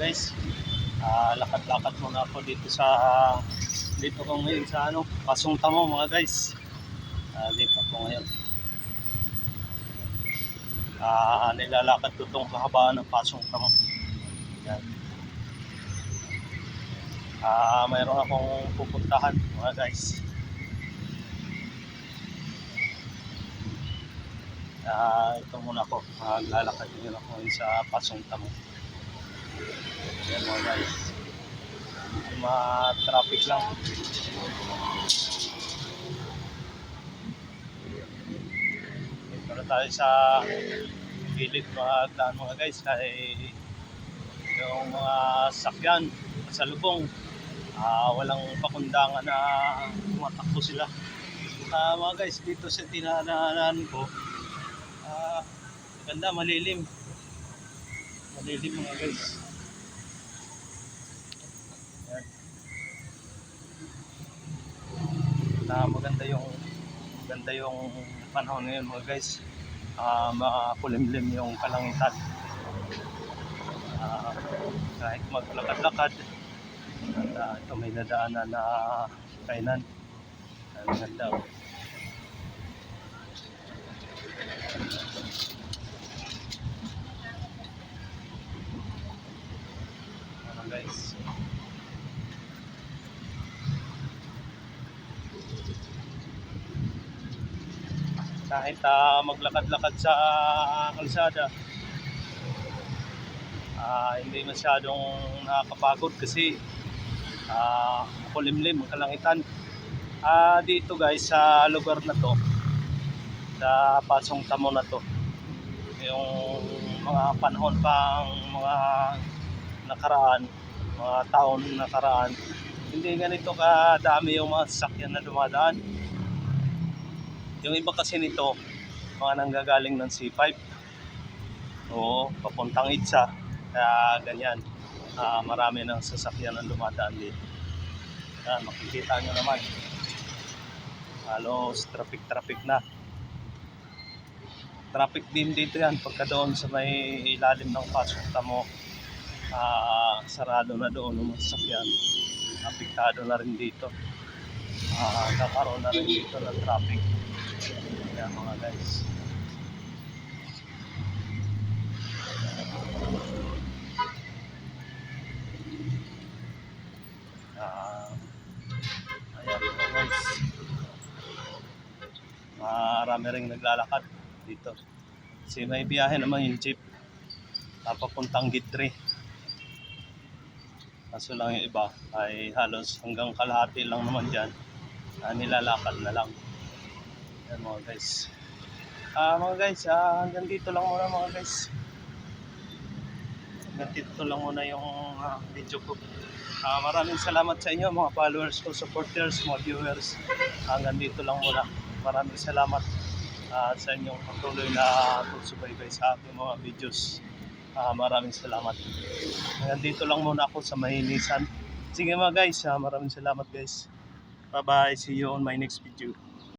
guys. Lakad-lakad muna ako dito ko ngayon sa Pasong Tamo mga guys. Dito ako ngayon. Nilalakad ko itong kahabaan ng Pasong Tamo. Yan. Mayroon akong pupuntahan mga guys. Ito muna ako. Lalakad din ako ngayon sa Pasong Tamo. Yan mga guys. Traffic lang. Ito na tayo sa gilid mga guys. Yung mga sakyan sa lubong, walang pakundangan na tumatakbo sila. Mga guys, dito sa tinanaanan ko, ganda, malilim mga guys. Maganda yung panahon ngayon mga guys. Makulimlim yung kalangitan. Kahit maglakad-lakad, ito may nadaanan na kainan. Ang ganda. Guys, kahit maglakad-lakad sa kalsada, hindi masyadong nakakapagod kasi kulimlim ang kalangitan. Dito guys, sa lugar na to, sa Pasong Tamo na to, yung mga panahon pang mga nakaraan, mga taon nakaraan, hindi ganito kadami yung mga sasakyan na dumadaan. Yung iba kasi nito, mga nanggagaling ng C5 o papuntang Itza, kaya ganyan, marami ng sasakyan na dumadaan dito. Makikita nyo naman, halos traffic na. Traffic din dito yan pagka doon sa may ilalim ng Pasong Tamo. Sarado na doon ng sasakyan, apektado na rin dito. Kakaroon na rin dito ng traffic. Kaya mga guys, ayan mga guys, marami rin naglalakad dito kasi may biyahe naman yung jeep papuntang Gitri. Kaso lang yung iba ay halos hanggang kalahati lang naman dyan, nilalakad na lang. Yan mga guys. Hanggang dito lang muna mga guys. Hanggang dito lang muna yung video ko. Maraming salamat sa inyo mga followers ko, supporters, mga viewers. Hanggang dito lang muna. Maraming salamat sa inyong patuloy na pagsubaybay sa aking mga videos. Maraming salamat. Hanggang dito lang muna ako sa Mahinisan. Sige mga guys, maraming salamat guys. Bye bye, see you on my next video.